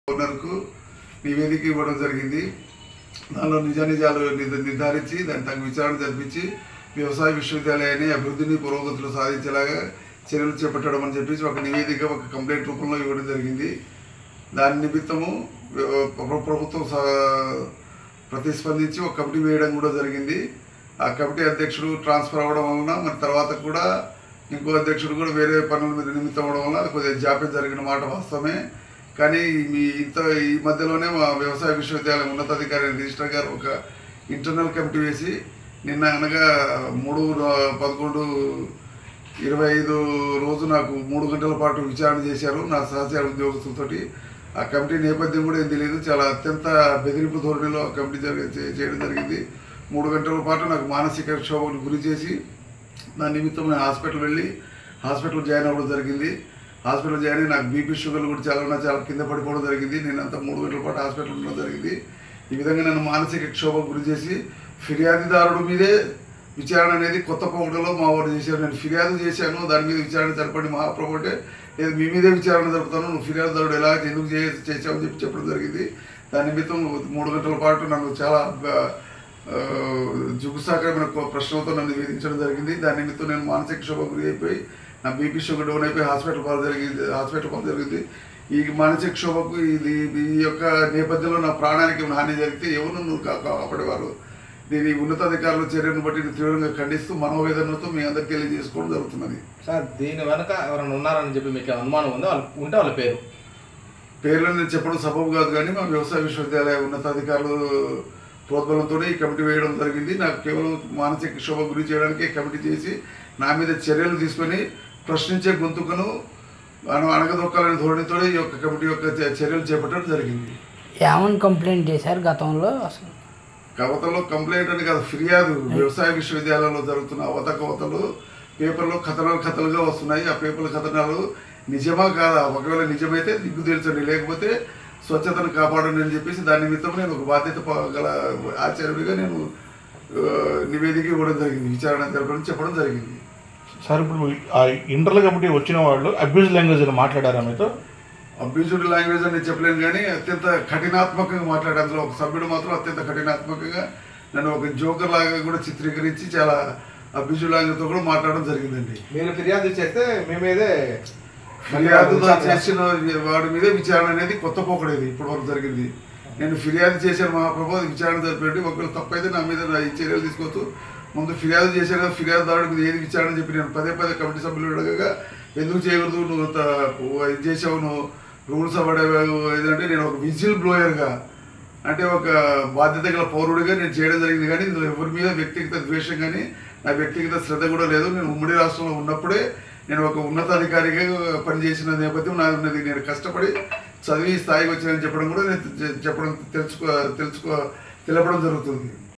ఓనర్కు నివేదిక ఇవ్వడం జరిగింది. దానిలో నిజానిజాలు నిర్ధారించి దాని తగ్గ విచారణ జరిపించి వ్యవసాయ విశ్వవిద్యాలయాన్ని అభివృద్ధిని పురోగతులు సాధించేలాగా చర్యలు చేపట్టడం అని చెప్పేసి ఒక నివేదిక ఒక కంప్లైంట్ రూపంలో ఇవ్వడం జరిగింది. దాని నిమిత్తము ప్రభుత్వం ప్రతిస్పందించి ఒక కమిటీ వేయడం కూడా జరిగింది. ఆ కమిటీ అధ్యక్షుడు ట్రాన్స్ఫర్ అవ్వడం వలన మరి తర్వాత కూడా ఇంకో అధ్యక్షుడు కూడా వేరే పనుల మీద నిమిత్తం అవ్వడం వల్ల కొద్దిగా జాప్యం జరిగిన మాట వాస్తవమే. కానీ ఈ మధ్యలోనే మా వ్యవసాయ విశ్వవిద్యాలయం ఉన్నతాధికారి రిజిస్టర్ గారు ఒక ఇంటర్నల్ కమిటీ వేసి నిన్న అనగా 3/11/25 రోజు నాకు 3 గంటల పాటు విచారణ చేశారు నా సహచార ఉద్యోగస్తులతోటి. ఆ కమిటీ నేపథ్యం కూడా ఏం తెలియదు, చాలా అత్యంత బెదిరింపు ధోరణిలో ఆ కమిటీ చేయడం జరిగింది. 3 గంటల పాటు నాకు మానసిక క్షోభకు గురి చేసి దాని నిమిత్తం నేను హాస్పిటల్ జాయిన్ అవ్వడం జరిగింది. హాస్పిటల్ జాయిన్ అయ్యి నాకు బీపీ షుగర్లు కూడా చాలా కింద పడిపోవడం జరిగింది. నేనంతా 3 గంటల పాటు హాస్పిటల్ ఉండడం జరిగింది. ఈ విధంగా నన్ను మానసిక క్షోభకు గురి చేసి ఫిర్యాదుదారుడి మీదే విచారణ అనేది కొత్త పోకడలో మా వాడు చేశారు. నేను ఫిర్యాదు చేశాను, దాని మీద విచారణ జరపండి మహాప్రభు అంటే లేదు మీ మీదే విచారణ జరుపుతాను, నువ్వు ఫిర్యాదుదారుడు ఎలా ఎందుకు చేసావని చెప్పడం జరిగింది. దాని నిమిత్తం 3 గంటల పాటు నన్ను చాలా జుగుసాకరమైన ప్రశ్నలతో నన్ను వేధించడం జరిగింది. దాని నిమిత్తం నేను మానసిక క్షోభకు గురి అయిపోయి నా బీపీ షుగర్ డౌన్ అయిపోయి హాస్పిటల్ పాలు జరిగింది. ఈ మానసిక క్షోభకు ఈ యొక్క నేపథ్యంలో నా ప్రాణానికి హాని జరిగితే ఎవరు నువ్వు కాపాడేవారు. దీని ఉన్నతాధికారుల చర్యను బట్టి తీవ్రంగా ఖండిస్తూ మనోవేదనతో మీ అందరికీ తెలియజేసుకోవడం జరుగుతున్నది. సార్ దీని వెనక ఎవరైనా ఉన్నారని చెప్పి మీకు అనుమానం ఉందా? ఉంటే వాళ్ళ పేర్లను నేను చెప్పడం సబబు కాదు, కానీ మా వ్యవసాయ విశ్వవిద్యాలయ ఉన్నతాధికారులు ప్రోద్బలంతోనే ఈ కమిటీ వేయడం జరిగింది. నాకు కేవలం మానసిక క్షోభ గురి చేయడానికి కమిటీ చేసి నా మీద చర్యలు తీసుకొని ప్రశ్నించే గొంతుకను అణగదొక్కాలనే ధోరణితో ఈ యొక్క కమిటీ యొక్క చర్యలు చేపట్టడం జరిగింది. ఏమని కంప్లైంట్ చేశారు గతంలో? గతంలో కంప్లైంట్ అని కాదు, ఫిర్యాదు. వ్యవసాయ విశ్వవిద్యాలయంలో జరుగుతున్న అవతకవతలు పేపర్లో కథలుగా వస్తున్నాయి. ఆ పేపర్ల కథనాలు నిజమా కాదా? ఒకవేళ నిజమైతే దిగ్గు తెలుసండి, లేకపోతే స్వచ్ఛతను కాపాడండి అని చెప్పేసి దాని నిమిత్తం నేను ఒక బాధ్యత గల ఆచార్యుడిగా నేను నివేదిక ఇవ్వడం జరిగింది, విచారణ జరపడం చెప్పడం జరిగింది. సార్ ఇప్పుడు ఆ ఇంటర్నల్ కమిటీ వచ్చిన వాళ్ళు అబ్యూజ్ లాంగ్వేజ్ అని మాట్లాడారా మీతో? అబ్యూజ్డ్ లాంగ్వేజ్ అని చెప్పలేను, కానీ అత్యంత కఠినాత్మకంగా మాట్లాడారు. అందులో ఒక సభ్యుడు మాత్రం అత్యంత కఠినాత్మకంగా నన్ను ఒక జోకర్ లాగా కూడా చిత్రీకరించి చాలా అబ్యూజ్డ్ లాంగ్వేజ్తో కూడా మాట్లాడడం జరిగిందండి. మీరు ఫిర్యాదు చేస్తే మేమేదే ఫిర్యాదు చేసిన వాడి మీదే విచారణ అనేది కొత్త పోకడేది ఇప్పటి వరకు జరిగింది. నేను ఫిర్యాదు చేశాను మహాప్రభు, విచారణ జరిపేది. ఒకవేళ తప్పైతే నా మీద ఈ చర్యలు తీసుకోవచ్చు. ముందు ఫిర్యాదు చేశాను కదా, ఫిర్యాదుదారుడి మీద ఏది విచారణ చెప్పి నేను పదే కమిటీ సభ్యులు అడగగా ఎందుకు చేయకూడదు, నువ్వు ఇది చేసావు, నువ్వు రూల్స్ అవ్వడేవావు ఏదంటే నేను ఒక విజిల్ బ్లోయర్గా అంటే ఒక బాధ్యత గల పౌరుడిగా నేను చేయడం జరిగింది. కానీ ఇందులో ఎవరి మీద వ్యక్తిగత ద్వేషం కానీ నా వ్యక్తిగత శ్రద్ధ కూడా లేదు. నేను ఉమ్మడి రాష్ట్రంలో ఉన్నప్పుడే నేను ఒక ఉన్నతాధికారిగా పనిచేసిన నేపథ్యం నాది ఉన్నది. నేను కష్టపడి చదివి స్థాయికి వచ్చానని చెప్పడం కూడా నేను తెలపడం జరుగుతుంది.